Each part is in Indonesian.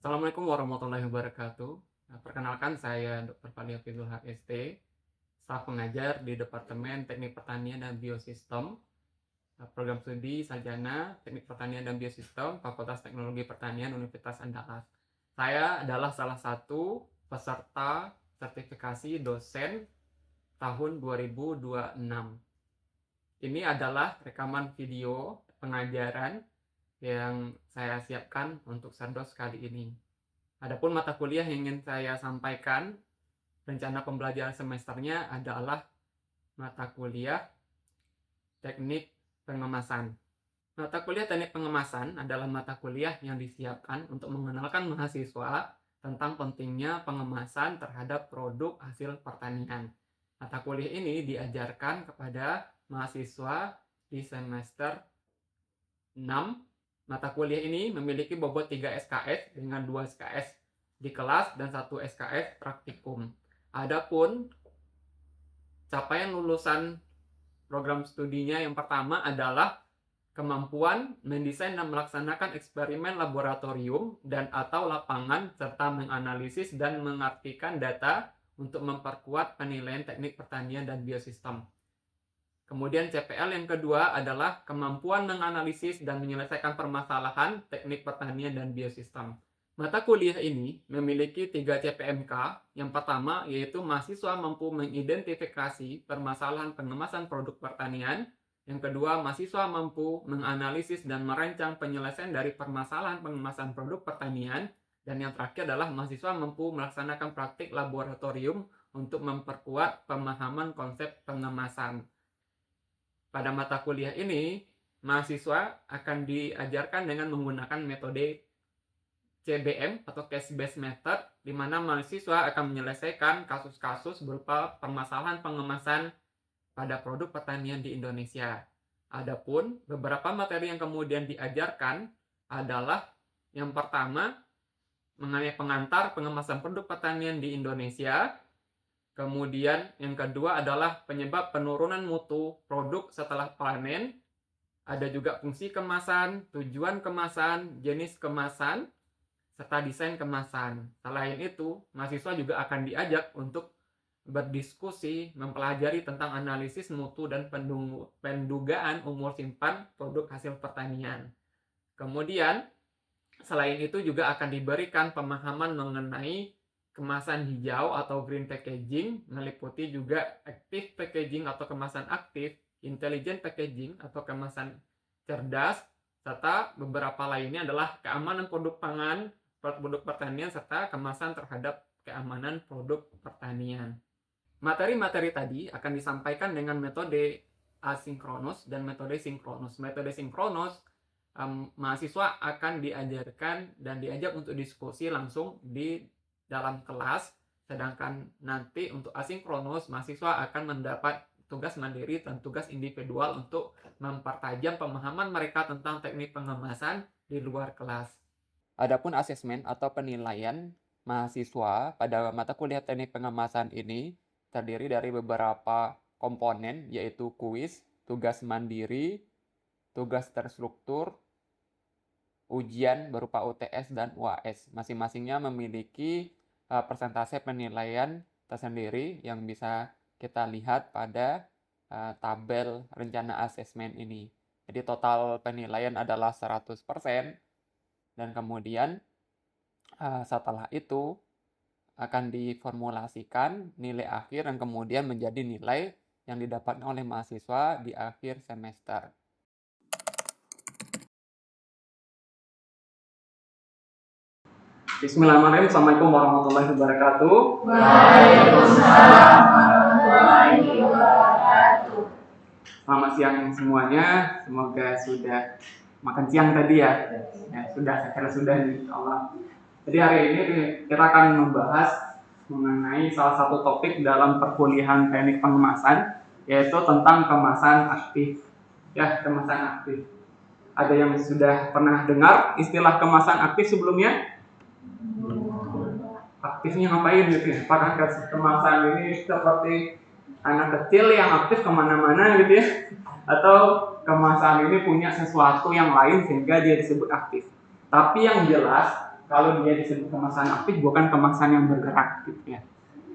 Assalamualaikum warahmatullahi wabarakatuh. Perkenalkan saya Dr. Fadli Hafizul HST, staf pengajar di Departemen Teknik Pertanian dan Biosistem, program studi Sarjana Teknik Pertanian dan Biosistem, Fakultas Teknologi Pertanian Universitas Andalas. Saya adalah salah satu peserta sertifikasi dosen tahun 2026. Ini adalah rekaman video pengajaran yang saya siapkan untuk Sardos kali ini. Adapun mata kuliah yang ingin saya sampaikan, rencana pembelajaran semesternya adalah mata kuliah teknik pengemasan. Mata kuliah teknik pengemasan adalah mata kuliah yang disiapkan untuk mengenalkan mahasiswa tentang pentingnya pengemasan terhadap produk hasil pertanian. Mata kuliah ini diajarkan kepada mahasiswa di semester 6. Mata kuliah ini memiliki bobot 3 SKS dengan 2 SKS di kelas dan 1 SKS praktikum. Adapun capaian lulusan program studinya yang pertama adalah kemampuan mendesain dan melaksanakan eksperimen laboratorium dan atau lapangan serta menganalisis dan mengartikan data untuk memperkuat penilaian teknik pertanian dan biosistem. Kemudian CPL yang kedua adalah kemampuan menganalisis dan menyelesaikan permasalahan teknik pertanian dan biosistem. Mata kuliah ini memiliki 3 CPMK. Yang pertama yaitu mahasiswa mampu mengidentifikasi permasalahan pengemasan produk pertanian. Yang kedua, mahasiswa mampu menganalisis dan merancang penyelesaian dari permasalahan pengemasan produk pertanian. Dan yang terakhir adalah mahasiswa mampu melaksanakan praktik laboratorium untuk memperkuat pemahaman konsep pengemasan. Pada mata kuliah ini, mahasiswa akan diajarkan dengan menggunakan metode CBM atau Case Based Method, di mana mahasiswa akan menyelesaikan kasus-kasus berupa permasalahan pengemasan pada produk pertanian di Indonesia. Adapun beberapa materi yang kemudian diajarkan adalah yang pertama mengenai pengantar pengemasan produk pertanian di Indonesia. Kemudian yang kedua adalah penyebab penurunan mutu produk setelah panen. Ada juga fungsi kemasan, tujuan kemasan, jenis kemasan, serta desain kemasan. Selain itu, mahasiswa juga akan diajak untuk berdiskusi, mempelajari tentang analisis mutu dan pendugaan umur simpan produk hasil pertanian. Kemudian, selain itu juga akan diberikan pemahaman mengenai kemasan hijau atau green packaging, meliputi juga active packaging atau kemasan aktif, intelligent packaging atau kemasan cerdas, serta beberapa lainnya adalah keamanan produk pangan, produk pertanian, serta kemasan terhadap keamanan produk pertanian. Materi-materi tadi akan disampaikan dengan metode asinkronus dan metode sinkronus. Metode sinkronus, mahasiswa akan diajarkan dan diajak untuk diskusi langsung di dalam kelas, sedangkan nanti untuk asinkronus mahasiswa akan mendapat tugas mandiri dan tugas individual untuk mempertajam pemahaman mereka tentang teknik pengemasan di luar kelas. Adapun asesmen atau penilaian mahasiswa pada mata kuliah teknik pengemasan ini terdiri dari beberapa komponen, yaitu kuis, tugas mandiri, tugas terstruktur, ujian berupa UTS dan UAS. Masing-masingnya memiliki persentase penilaian tersendiri yang bisa kita lihat pada tabel rencana asesmen ini. Jadi total penilaian adalah 100%, dan kemudian setelah itu akan diformulasikan nilai akhir yang kemudian menjadi nilai yang didapatkan oleh mahasiswa di akhir semester. Bismillahirrahmanirrahim. Assalamualaikum warahmatullahi wabarakatuh. Waalaikumsalam warahmatullahi wabarakatuh. Selamat siang semuanya. Semoga sudah makan siang tadi ya. Sudah, saya kira sudah nih, insya. Jadi hari ini kita akan membahas mengenai salah satu topik dalam perkuliahan teknik pengemasan, yaitu tentang kemasan aktif. Ya, kemasan aktif. Ada yang sudah pernah dengar istilah kemasan aktif sebelumnya? Aktifnya ngapain gitu ya? Apakah kemasan ini seperti anak kecil yang aktif kemana-mana gitu ya? Atau kemasan ini punya sesuatu yang lain sehingga dia disebut aktif? Tapi yang jelas, kalau dia disebut kemasan aktif bukan kemasan yang bergerak gitu ya.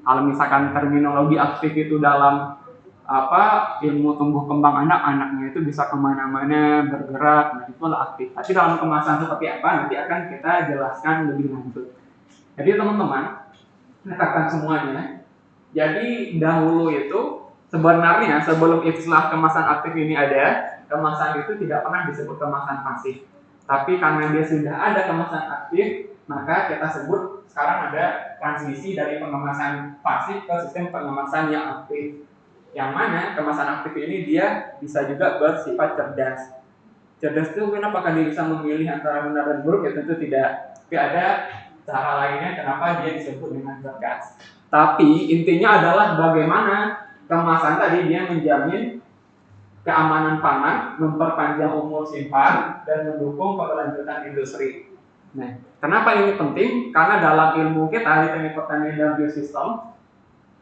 Kalau misalkan terminologi aktif itu dalam ilmu tumbuh kembang anak, anaknya itu bisa kemana-mana bergerak, nah itulah aktif. Tapi dalam kemasan seperti apa nanti akan kita jelaskan lebih lanjut. Jadi teman-teman, katakan semuanya. Jadi dahulu itu sebenarnya sebelum istilah kemasan aktif ini ada, kemasan itu tidak pernah disebut kemasan pasif. Tapi karena dia sudah ada kemasan aktif, maka kita sebut sekarang ada transisi dari pengemasan pasif ke sistem pengemasan yang aktif. Yang mana kemasan aktif ini dia bisa juga bersifat cerdas. Cerdas itu apakah dia bisa memilih antara benar dan buruk? Ya tentu tidak. Tapi ada cara lainnya kenapa dia disebut dengan cerdas. Tapi intinya adalah bagaimana kemasan tadi dia menjamin keamanan pangan, memperpanjang umur simpan, dan mendukung keberlanjutan industri. Nah, kenapa ini penting? Karena dalam ilmu kita di teknik pertanian dan biosistem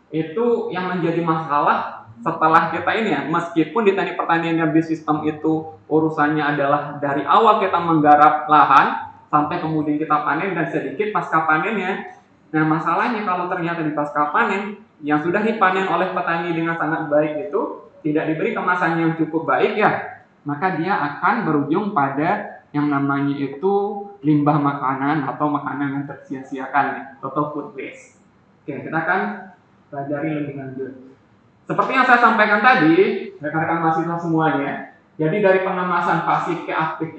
itu yang menjadi masalah setelah kita ini ya, meskipun di teknik pertanian dan biosistem itu urusannya adalah dari awal kita menggarap lahan sampai kemudian kita panen dan sedikit pasca panennya. Nah, masalahnya kalau ternyata di pasca panen yang sudah dipanen oleh petani dengan sangat baik itu tidak diberi kemasan yang cukup baik ya, maka dia akan berujung pada yang namanya itu limbah makanan atau makanan yang tersia-siakan atau food waste. Oke, kita akan pelajari lebih lanjut. Seperti yang saya sampaikan tadi, rekan-rekan mahasiswa semuanya, jadi dari pengemasan pasif ke aktif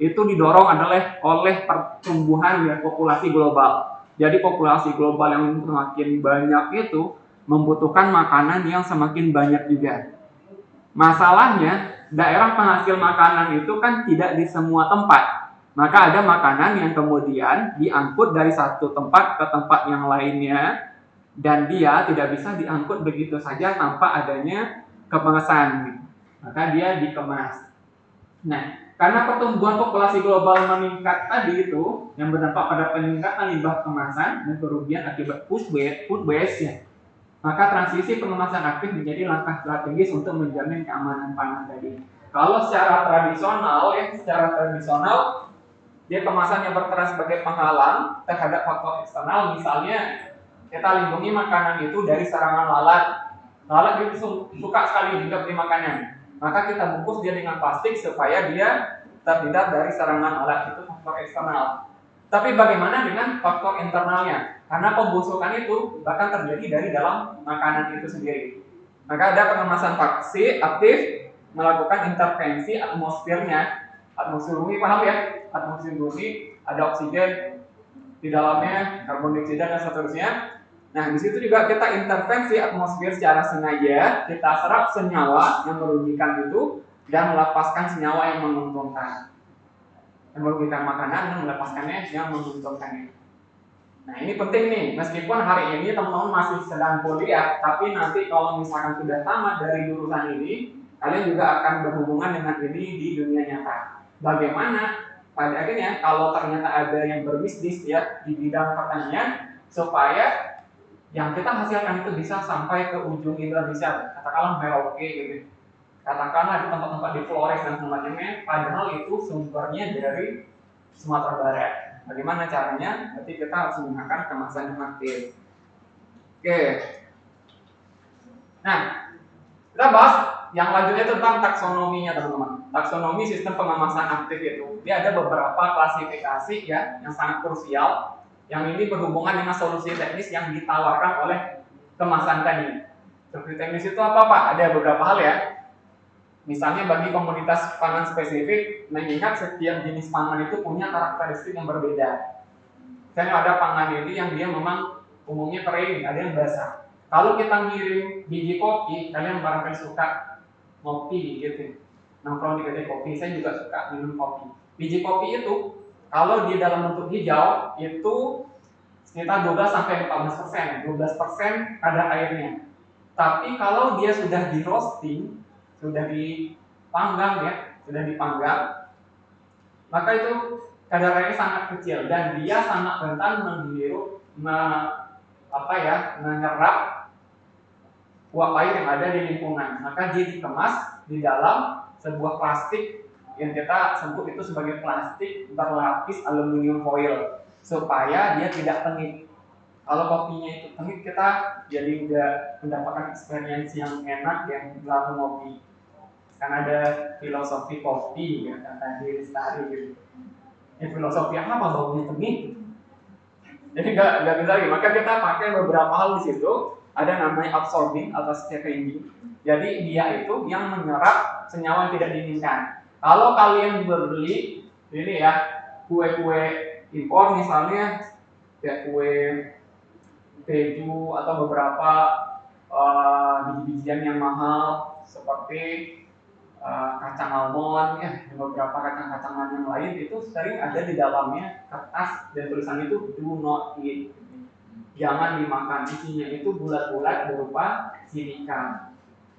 itu didorong adalah oleh pertumbuhan ya, populasi global. Jadi populasi global yang semakin banyak itu membutuhkan makanan yang semakin banyak juga. Masalahnya, daerah penghasil makanan itu kan tidak di semua tempat. Maka ada makanan yang kemudian diangkut dari satu tempat ke tempat yang lainnya, dan dia tidak bisa diangkut begitu saja tanpa adanya kemasan. Maka dia dikemas. Nah, karena pertumbuhan populasi global meningkat tadi itu yang berdampak pada peningkatan limbah kemasan dan kerugian akibat food waste ya, maka transisi pengemasan aktif menjadi langkah strategis untuk menjamin keamanan pangan tadi. Kalau secara tradisional dia kemasan yang berperan sebagai penghalang terhadap faktor eksternal, misalnya kita lindungi makanan itu dari serangan lalat. Lalat itu suka sekali hinggap di makanan. Maka kita bungkus dia dengan plastik supaya dia terhindar dari serangan lalat, itu faktor eksternal. Tapi bagaimana dengan faktor internalnya? Karena pembusukan itu bahkan terjadi dari dalam makanan itu sendiri. Maka ada pengemasan aktif melakukan intervensi atmosfernya. Atmosfer bumi, paham ya? Atmosfer bumi ada oksigen di dalamnya, karbon dioksida dan seterusnya. Nah, di situ juga kita intervensi atmosfer secara sengaja, kita serap senyawa yang merugikan itu dan melepaskan senyawa yang menguntungkan. Yang merugikan makanan dan melepaskannya yang menguntungkannya. Nah, ini penting nih, meskipun hari ini teman-teman masih sedang kuliah, tapi nanti kalau misalkan sudah tamat dari jurusan ini, kalian juga akan berhubungan dengan ini di dunia nyata. Bagaimana pada akhirnya kalau ternyata ada yang berbisnis ya di bidang pertanian, supaya yang kita hasilkan itu bisa sampai ke ujung Indonesia, katakanlah Merauke gitu, katakanlah di tempat-tempat di Flores dan semacamnya, padahal itu sumbernya dari Sumatera Barat. Bagaimana caranya? Berarti kita harus menggunakan kemasan yang aktif. Oke. Nah, kita bahas yang lanjutnya tentang taksonominya teman-teman. Taksonomi sistem pengemasan aktif itu, dia ada beberapa klasifikasi ya yang sangat krusial. Yang ini berhubungan dengan solusi teknis yang ditawarkan oleh kemasan tadi. Solusi teknis itu apa Pak? Ada beberapa hal ya. Misalnya bagi komoditas pangan spesifik, mengingat setiap jenis pangan itu punya karakteristik yang berbeda. Misalnya ada pangan ini yang dia memang umumnya kering, ada yang basah. Kalau kita ngirim biji kopi, kalian barangkali suka ngopi gitu. Nongkrong di kedai kopi, saya juga suka minum kopi. Biji kopi itu kalau di dalam bentuk hijau itu sekitar 12-14%, 12% kadar airnya. Tapi kalau dia sudah di roasting, sudah dipanggang ya, maka itu kadar airnya sangat kecil dan dia sangat rentan menyerap uap air yang ada di lingkungan. Maka dia dikemas di dalam sebuah plastik yang kita sebut itu sebagai plastik berlapis aluminium foil. supaya dia tidak pengit. Kalau kopinya itu pengit, kita jadi nggak mendapatkan experience yang enak yang dalam ngopi. Kan ada filosofi kopi ya, kata diri Lestari gitu. Filosofi apa baunya pengit? Jadi nggak bisa lagi. Maka kita pakai beberapa hal di situ. Ada namanya absorbing atau scavenging. Jadi dia itu yang menyerap senyawa yang tidak diinginkan. Kalau kalian beli ini ya kue-kue impor misalnya kayak kue keju atau beberapa biji-bijian yang mahal seperti kacang almond ya, dan beberapa kacang-kacangan yang lain itu sering ada di dalamnya kertas dan tulisan itu do not eat, jangan dimakan. Isinya itu bulat-bulat berupa silika.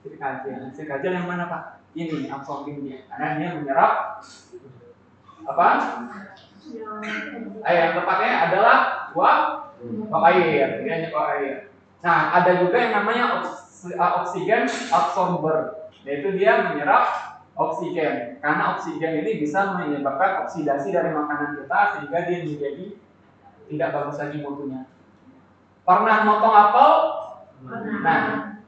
Silika gel yang mana Pak? Ini absorbing dia, karena dia menyerap apa? Yang tepatnya adalah uap air, dia hanya uap air. Nah, ada juga yang namanya oksigen absorber, yaitu dia menyerap oksigen. Karena oksigen ini bisa menyebabkan oksidasi dari makanan kita sehingga dia menjadi tidak bagus lagi mutunya. Pernah motong apel? Nah,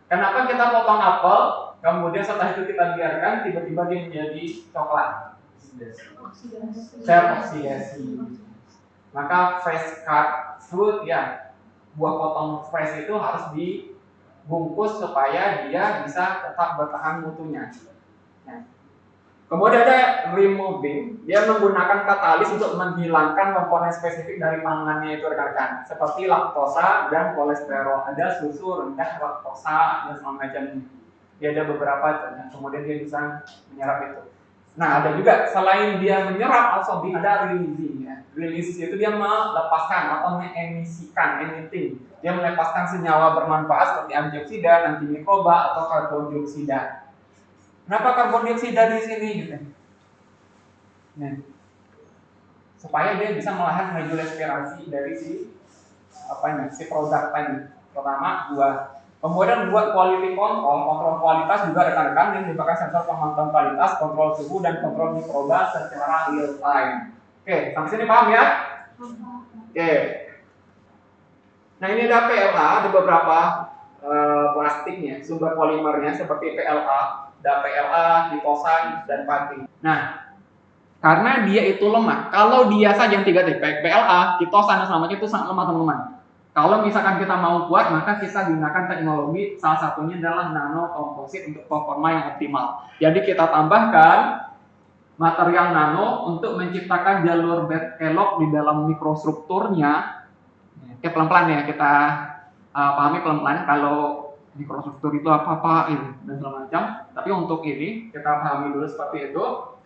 kenapa kita potong apel, kemudian setelah itu kita biarkan tiba-tiba dia menjadi coklat? Sel oksidasi. Maka fresh cut fruit ya, buah potong fresh itu harus dibungkus supaya dia bisa tetap bertahan mutunya. Nah, kemudian ada removing, dia menggunakan katalis untuk menghilangkan komponen spesifik dari pangannya itu rekan-rekan, seperti laktosa dan kolesterol. Ada susu rendah laktosa dan semacamnya. Dia ada beberapa, kemudian dia bisa menyerap itu. Nah, ada juga selain dia menyerap absorbing, ada releasing ya. Release itu dia melepaskan atau mengemisikan, emitting. Dia melepaskan senyawa bermanfaat seperti antioksidan, antimikroba atau karbon dioksida. Kenapa karbon dioksida di sini gitu? Nah, supaya dia bisa melahan laju respirasi dari si produk tadi. Pertama buah. Kemudian buat quality kontrol kualitas juga rekan-rekan yang merupakan sensor pemantauan kualitas, kontrol suhu dan kontrol mikroba secara real time. Oke, sampai sini paham ya? Oke. Nah, ini ada PLA, ada beberapa plastiknya, sumber polimernya seperti PLA, ada PLA, hitosan dan pati. Nah, karena dia itu lemah, kalau dia saja yang 3 tipe PLA, hitosan dan selamanya itu sangat lemah teman-teman. Kalau misalkan kita mau kuat, maka kita gunakan teknologi, salah satunya adalah nano komposit untuk performa yang optimal. Jadi kita tambahkan material nano untuk menciptakan jalur belok di dalam mikrostrukturnya. Oke, pelan-pelan ya, kita pahami pelan-pelan kalau mikrostruktur itu apa-apa dan segala macam. Tapi untuk ini kita pahami dulu seperti itu.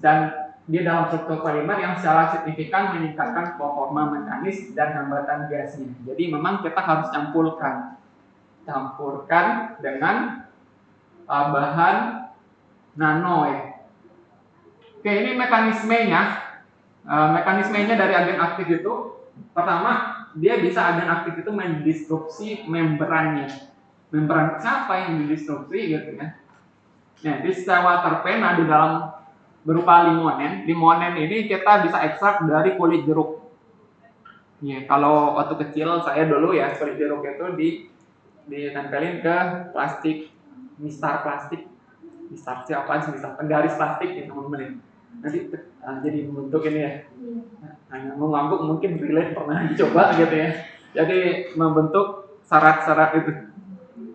Dan dia dalam struktur polimer yang secara signifikan meningkatkan performa mekanis dan hambatan gasnya. Jadi memang kita harus campurkan dengan bahan nano ya. Oke, ini mekanismenya. Mekanismenya dari agen aktif itu, pertama dia bisa agen aktif itu mendisrupsi membrannya. Membran siapa yang didisrupsi gitu ya? Nah, di senyawa terpena di dalam berupa limonen. Limonen ini kita bisa ekstrak dari kulit jeruk. Ya, kalau waktu kecil saya dulu ya kulit jeruk itu ditempelin ke plastik, mistar plastik. Mistar siapa sih mistar? Penggaris plastik ya teman-teman. Nanti jadi bentuk ini ya. Nah, mau ngangguk mungkin relate pernah dicoba gitu ya. Jadi membentuk serat-serat itu.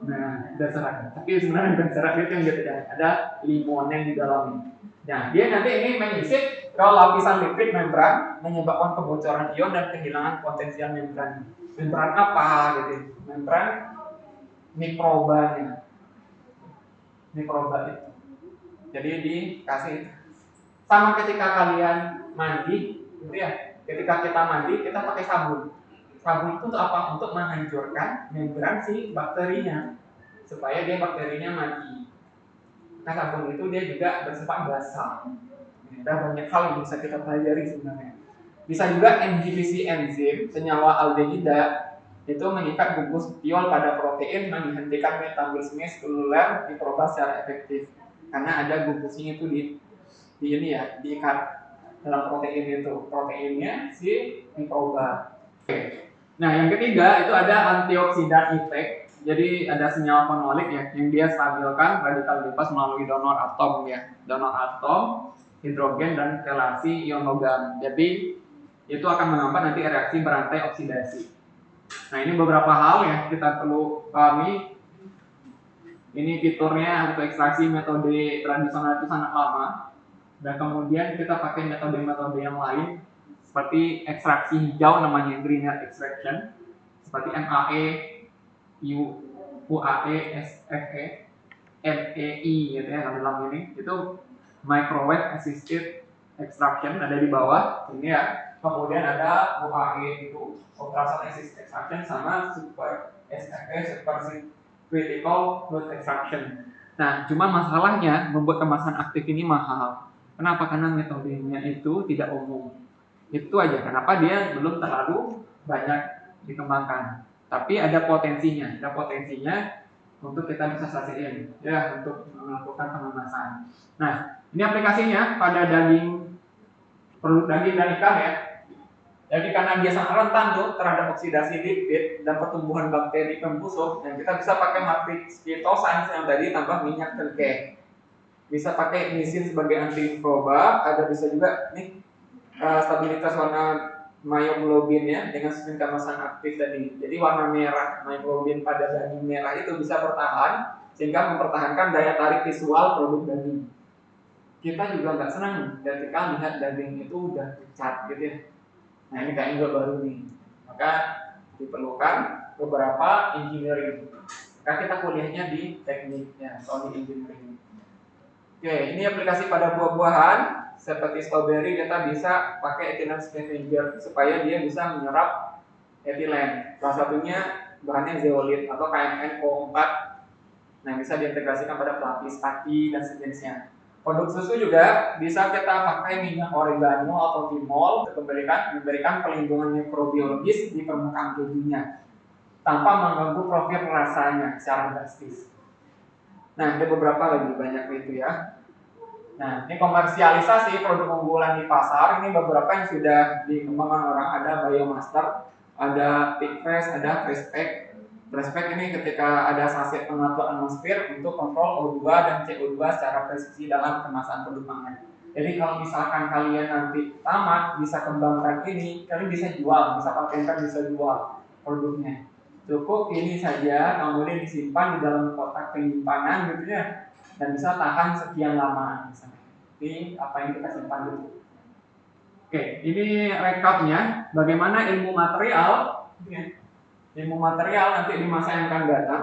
Nah, ada serat. Tapi sebenarnya bukan serat itu yang gitu ya. Ada limonen di dalamnya. Nah, dia nanti ini menyisip ke lapisan lipid membran, menyebabkan kebocoran ion dan kehilangan potensial membran. Membran apa gitu? Membran mikrobanya. Mikroba itu. Jadi dikasih sama ketika kalian mandi, gitu ya. Ketika kita mandi, kita pakai sabun. Sabun itu untuk apa? Untuk menghancurkan membran si bakterinya supaya dia bakterinya mati. Nah, sabun itu dia juga bersifat basah. Ada banyak hal yang bisa kita pelajari sebenarnya. Bisa juga inhibisi enzim senyawa aldehida itu mengikat gugus tiol pada protein, menghentikan metabolisme seluler mikroba secara efektif. Karena ada gugusnya itu di ini ya, diikat. dalam protein itu. Proteinnya si mikroba. Nah, yang ketiga itu ada antioksidan effect. Jadi ada senyawa fenolik ya yang dia stabilkan radikal bebas melalui donor atom ya. Donor atom, hidrogen dan kelasi ion logam. Jadi itu akan menghambat nanti reaksi berantai oksidasi. Nah, ini beberapa hal yang kita perlu pahami. Ini fiturnya untuk ekstraksi metode tradisional itu sangat lama. Dan kemudian kita pakai metode-metode yang lain seperti ekstraksi hijau namanya green extraction, seperti MAE, UAE, SFE, MEI gitu ya dalam ini. Itu microwave assisted extraction ada di bawah ini ya. Kemudian ada UAE itu ultrasound assisted extraction sama super SFE super critical fluid extraction. Nah, cuma masalahnya membuat kemasan aktif ini mahal. Kenapa? Karena metodenya itu tidak umum. Itu aja kenapa dia belum terlalu banyak dikembangkan. Tapi ada potensinya untuk kita bisa sajiin ya untuk melakukan pengemasan. Nah, ini aplikasinya pada produk daging dan ikan ya. Jadi karena dia sangat rentan tuh terhadap oksidasi lipid dan pertumbuhan bakteri pembusuk, dan kita bisa pakai matriks phytosands yang tadi tambah minyak cengkeh. Bisa pakai nisin sebagai antimikroba, ada bisa juga nih stabilitas warna myoglobin ya dengan sistem kemasan aktif tadi. Jadi warna merah myoglobin pada daging merah itu bisa bertahan sehingga mempertahankan daya tarik visual produk daging. Kita juga nggak senang ketika lihat daging itu udah pucat gitu ya. Nah, ini kayak juga baru nih. Maka diperlukan beberapa engineering. Maka kita kuliahnya di tekniknya atau di engineering. Oke, ini aplikasi pada buah-buahan seperti strawberry kita bisa pakai ethylene scavenger supaya dia bisa menyerap etilen. Salah satunya bahannya zeolit atau KMNO4. Nah, bisa diintegrasikan pada pelapis kaki dan sejenisnya. Produk susu juga bisa kita pakai minyak oregano atau timol untuk memberikan pelindungan mikrobiologis di permukaan kejunya tanpa mengganggu profil rasanya secara drastis. Nah, ada beberapa lagi banyak itu ya. Nah, ini komersialisasi produk unggulan di pasar. Ini beberapa yang sudah dikembangkan orang. Ada Biomaster, ada Thickfresh, ada Freshpack. Freshpack ini ketika ada saset pengatur atmosfer untuk kontrol O2 dan CO2 secara presisi dalam kemasan produk pangan. Jadi kalau misalkan kalian nanti tamat bisa kembangkan ini, kalian bisa jual, bisa patentkan, bisa jual produknya. Cukup ini saja, kemudian disimpan di dalam kotak penyimpanan gitu ya, dan bisa tahan sekian lama misalnya. Ini apa yang kita simpan dulu. Oke, ini rekapnya bagaimana ilmu material nanti di masa yang akan datang.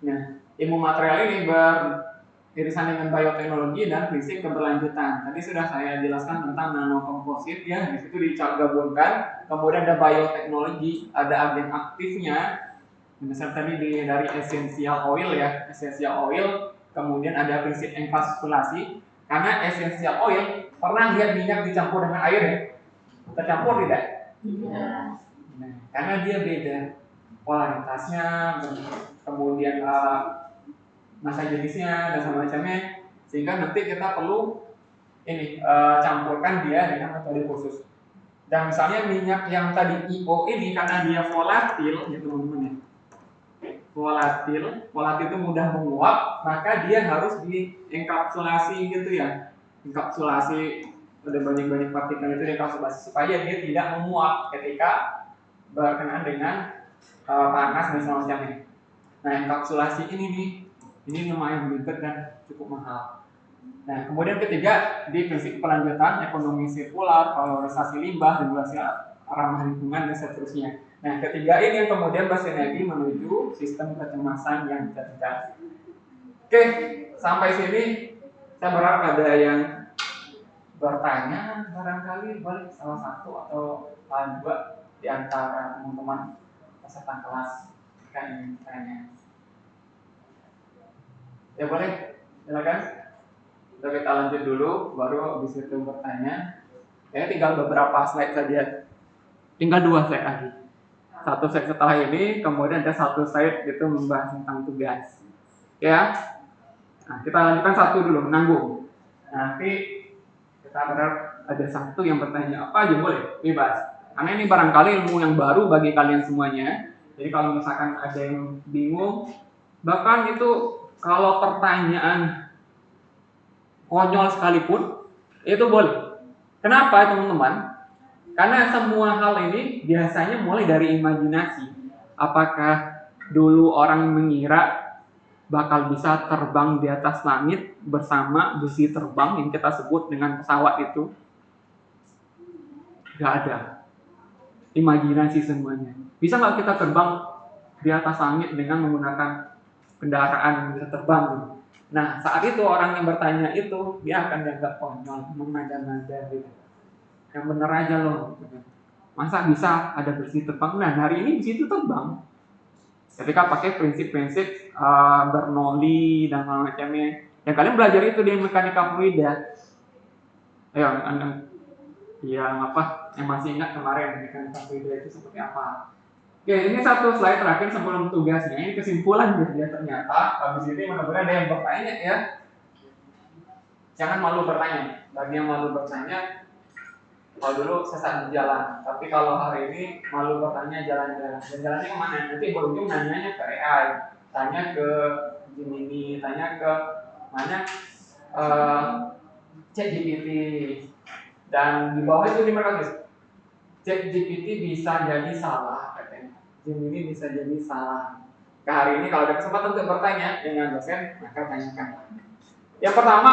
Nah, ilmu material ini beririsan dengan bioteknologi dan prinsip keberlanjutan. Tadi sudah saya jelaskan tentang nanokomposit ya, di situ digabungkan. Kemudian ada bioteknologi, ada agen aktifnya. Misalnya tadi dari essential oil ya, essential oil. Kemudian ada prinsip enkapsulasi. Karena essential oil pernah lihat minyak dicampur dengan air ya? Tercampur tidak? Tidak. Nah, karena dia beda kualitasnya, kemudian masa jenisnya dan semacamnya, sehingga nanti kita perlu ini campurkan dia dengan metode khusus. Dan misalnya minyak yang tadi IO ini karena dia volatil, ya teman-teman ya, volatil itu mudah menguap, maka dia harus dienkapsulasi gitu ya, enkapsulasi ada banyak partikel itu dienkapsulasi supaya dia tidak menguap ketika berkenaan dengan panas dan semacamnya. Nah, enkapsulasi ini lumayan ribet dan cukup mahal. Nah, kemudian ketiga di prinsip kelanjutan ekonomi sirkular, valorisasi limbah, regulasi ramah lingkungan dan seterusnya. Nah, ketiga ini yang kemudian bersinergi menuju sistem kecemasan yang cerdas. Oke, sampai sini saya berharap ada yang bertanya, barangkali boleh salah satu atau dua di antara teman-teman peserta kelas jika ingin bertanya. Ya boleh, silakan. Kita lanjut dulu, baru habis itu bertanya. Ya, tinggal beberapa slide saja. Tinggal 2 slide lagi. satu slide setelah ini, kemudian ada satu slide itu membahas tentang tugas. Ya, nah, kita lanjutkan satu dulu, menanggung. Nanti kita berharap ada satu yang bertanya apa aja boleh, bebas. Karena ini barangkali ilmu yang baru bagi kalian semuanya. Jadi kalau misalkan ada yang bingung, bahkan itu kalau pertanyaan konyol sekalipun, itu boleh. Kenapa teman-teman? Karena semua hal ini biasanya mulai dari imajinasi. Apakah dulu orang mengira bakal bisa terbang di atas langit bersama besi terbang yang kita sebut dengan pesawat itu? Gak ada. Imajinasi semuanya. Bisa nggak kita terbang di atas langit dengan menggunakan kendaraan yang bisa terbang? Nah, saat itu orang yang bertanya itu, dia akan dianggap konyol, mengada-ngada gitu. Yang bener aja loh. Masa bisa ada besi terbang? Nah, hari ini besi itu terbang. Ketika pakai prinsip-prinsip Bernoulli dan macamnya. Ya kalian belajar itu di mekanika fluida. Yang masih ingat kemarin mekanika fluida itu seperti apa? Oke, ini satu slide terakhir sebelum tugasnya. Ini kesimpulan ya ternyata. Habis ini mudah-mudahan ada yang bertanya ya. Jangan malu bertanya. Bagi yang malu bertanya, kalau dulu sesat di jalan, tapi kalau hari ini malu bertanya jalan-jalan. Dan jalannya kemana? Nanti berujung nanyanya ke AI, tanya ke Gemini, tanya ke mana ChatGPT. Dan di bawah itu dimerkatis. ChatGPT bisa jadi salah katanya. Gemini bisa jadi salah. Ke hari ini kalau ada kesempatan untuk bertanya dengan dosen, maka tanyakan. Yang pertama,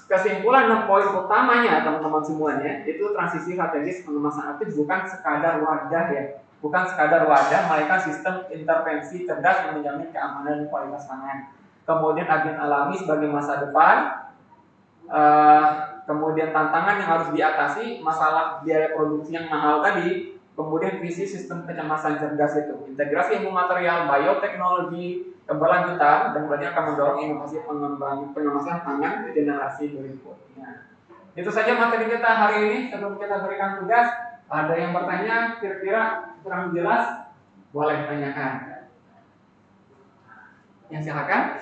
kesimpulan dan poin utamanya teman-teman semuanya itu transisi strategis pengemasan aktif bukan sekadar wadah ya, bukan sekadar wadah, melainkan sistem intervensi cerdas yang menjamin keamanan dan kualitas pangan. Kemudian agen alami sebagai masa depan, kemudian tantangan yang harus diatasi, masalah biaya produksi yang mahal tadi, kemudian visi sistem kecemasan cerdas itu, integrasi ilmu material, bioteknologi, keberlanjutan, dan kemudian akan mendorong inovasi pengemasan pangan di generasi berikutnya. Itu saja materi kita hari ini. Sebelum kita berikan tugas, ada yang bertanya kira-kira kurang jelas, boleh tanyakan. Ya silakan.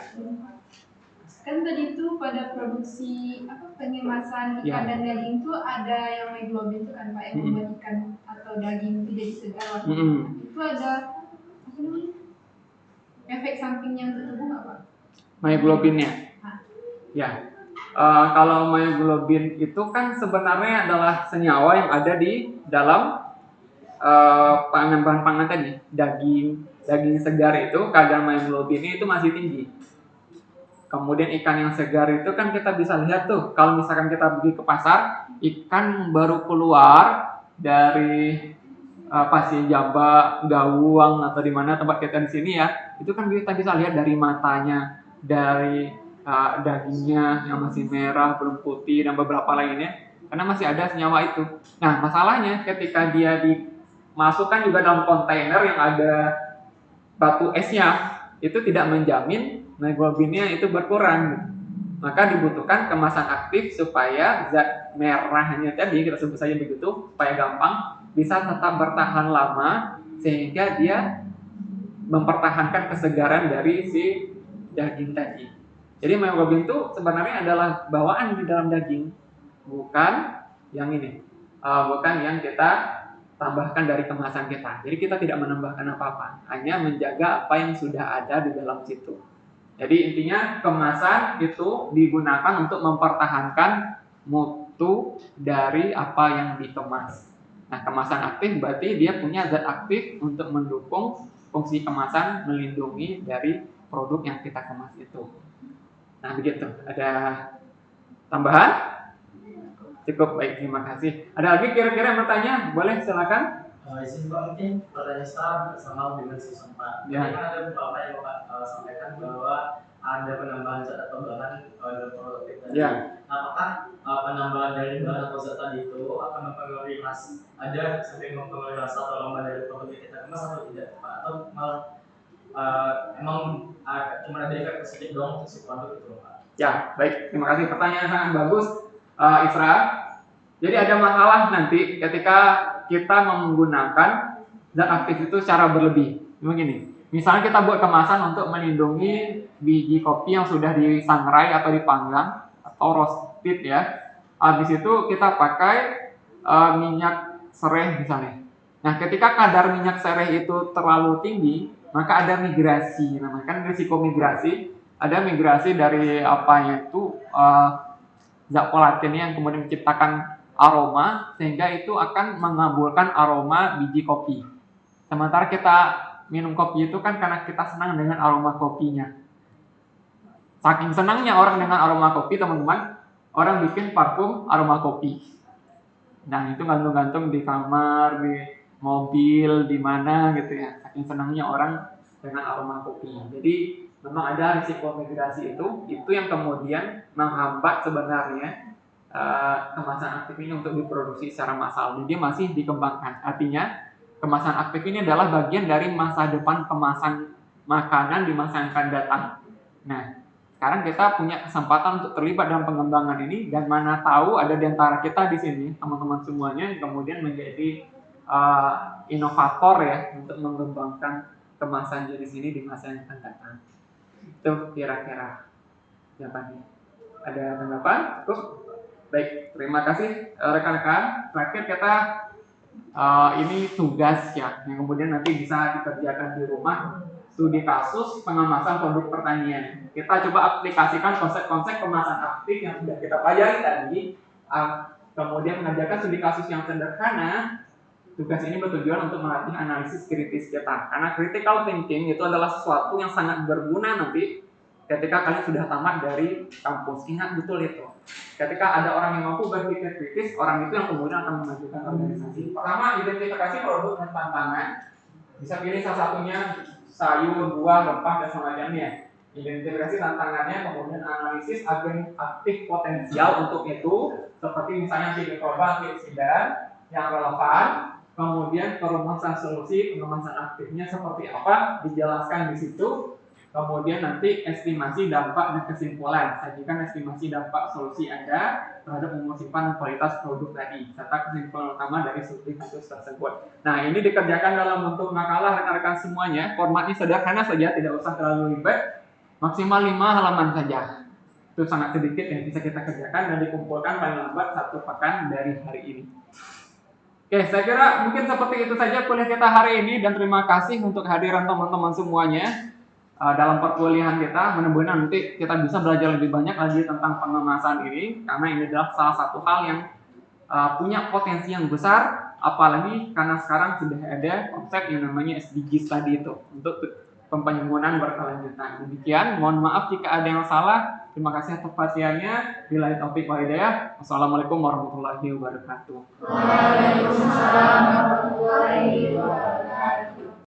Kan tadi itu pada produksi pengemasan ikan dan daging itu ada yang myoglobin itu kan Pak, yang membuat ikan atau daging itu jadi segar. Itu ada apa namanya? Efek sampingnya untuk tubuh nggak Pak? Myoglobinnya? Ya. Kalau myoglobin itu kan sebenarnya adalah senyawa yang ada di dalam bahan pangan tadi. Daging segar itu kadar myoglobinnya itu masih tinggi. Kemudian ikan yang segar itu kan kita bisa lihat tuh, kalau misalkan kita pergi ke pasar, ikan baru keluar dari pasti Jaba, Gawang atau di mana tempat kita di sini ya, itu kan kita bisa lihat dari matanya, dari dagingnya yang masih merah, belum putih dan beberapa lainnya, karena masih ada senyawa itu. Nah masalahnya ketika dia dimasukkan juga dalam kontainer yang ada batu esnya, itu tidak menjamin myoglobinnya itu berkurang. Maka dibutuhkan kemasan aktif supaya zat merahnya tadi, kita sebut saja begitu, supaya gampang bisa tetap bertahan lama sehingga dia mempertahankan kesegaran dari si daging tadi. Jadi myoglobin itu sebenarnya adalah bawaan di dalam daging, bukan yang ini, bukan yang kita tambahkan dari kemasan kita. Jadi kita tidak menambahkan apa-apa, hanya menjaga apa yang sudah ada di dalam situ. Jadi intinya kemasan itu digunakan untuk mempertahankan mutu dari apa yang dikemas. Nah, kemasan aktif berarti dia punya zat aktif untuk mendukung fungsi kemasan, melindungi dari produk yang kita kemas itu. Nah, begitu. Ada tambahan? Cukup, baik, terima kasih. Ada lagi kira-kira yang bertanya? Boleh, silakan. Izin Pak, mungkin pertanyaan sekarang sama dengan si Pak. Ya. Kan ada beberapa yang Bapak sampaikan bahwa ada penambahan zat atau bahan dalam produk kita. Ya. Apakah penambahan dari bahan atau zat tadi itu akan mempengaruhi rasa? Ada sampai mempengaruhi rasa atau aroma dari produk yang kita kemas atau tidak, Pak? Atau malah emang cuma ada efek positif doang untuk si produk itu, Pak? Ya, baik. Terima kasih. Pertanyaan sangat bagus, Isra. Jadi ada masalah nanti ketika kita menggunakan zat aktif itu secara berlebih. Begini, misalnya kita buat kemasan untuk melindungi biji kopi yang sudah disangrai atau dipanggang atau roasted ya. Habis itu kita pakai minyak serai misalnya. Nah, ketika kadar minyak serai itu terlalu tinggi, maka ada migrasi, namanya kan risiko migrasi. Ada migrasi dari apanya itu zat volatil yang kemudian menciptakan aroma, sehingga itu akan mengabulkan aroma biji kopi. Sementara kita minum kopi itu kan karena kita senang dengan aroma kopinya. Saking senangnya orang dengan aroma kopi, teman-teman, orang bikin parfum aroma kopi. Nah, itu gantung-gantung di kamar, di mobil, di mana gitu ya. Saking senangnya orang dengan aroma kopi. Jadi memang ada risiko migrasi itu yang kemudian menghambat sebenarnya kemasan aktif ini untuk diproduksi secara massal. Jadi masih dikembangkan. Artinya kemasan aktif ini adalah bagian dari masa depan kemasan makanan di masa yang akan datang. Nah, sekarang kita punya kesempatan untuk terlibat dalam pengembangan ini, dan mana tahu ada di antara kita di sini, teman-teman semuanya, yang kemudian menjadi inovator ya untuk mengembangkan kemasan jenis ini di masa yang akan datang. Itu kira-kira jawabannya. Ada tanggapan? Cukup? Baik, terima kasih rekan-rekan. Terakhir kita ini tugas ya, yang kemudian nanti bisa dikerjakan di rumah. Studi kasus pengemasan produk pertanian. Kita coba aplikasikan konsep-konsep kemasan aktif yang sudah kita pelajari tadi, kemudian mengerjakan studi kasus yang sederhana. Tugas ini bertujuan untuk melatih analisis kritis kita, karena critical thinking itu adalah sesuatu yang sangat berguna nanti ketika kalian sudah tamat dari kampus. Ingat betul itu. Ketika ada orang yang mampu berpikir kritis, orang itu yang kemudian akan memajukan organisasi. Pertama, identifikasi produk dan tantangan. Bisa pilih salah satunya sayur, buah, rempah, dan semacamnya. Identifikasi tantangannya, kemudian analisis agen aktif potensial untuk itu, seperti misalnya mikroba, antioksida yang relevan. Kemudian perumusan solusi pengemasan aktifnya seperti apa, dijelaskan di situ. Kemudian nanti estimasi dampak dan kesimpulan. Sajikan estimasi dampak solusi Anda terhadap umur simpan dan kualitas produk tadi, serta kesimpulan utama dari studi kasus tersebut. Nah, ini dikerjakan dalam bentuk makalah rekan-rekan semuanya. Formatnya sederhana saja, tidak usah terlalu ribet. Maksimal 5 halaman saja. Itu sangat sedikit yang bisa kita kerjakan dan dikumpulkan paling lambat 1 pekan dari hari ini. Oke, saya kira mungkin seperti itu saja kuliah kita hari ini, dan terima kasih untuk hadiran teman-teman semuanya dalam perkuliahan kita. Mudah-mudahan nanti kita bisa belajar lebih banyak lagi tentang pengemasan ini, karena ini adalah salah satu hal yang punya potensi yang besar, apalagi karena sekarang sudah ada konsep yang namanya SDGs tadi itu untuk pembangunan berkelanjutan. Demikian, mohon maaf jika ada yang salah. Terima kasih atas perhatiannya. Billahi taufiq wal hidayah. Wassalamualaikum warahmatullahi wabarakatuh. Waalaikumsalam warahmatullahi wabarakatuh.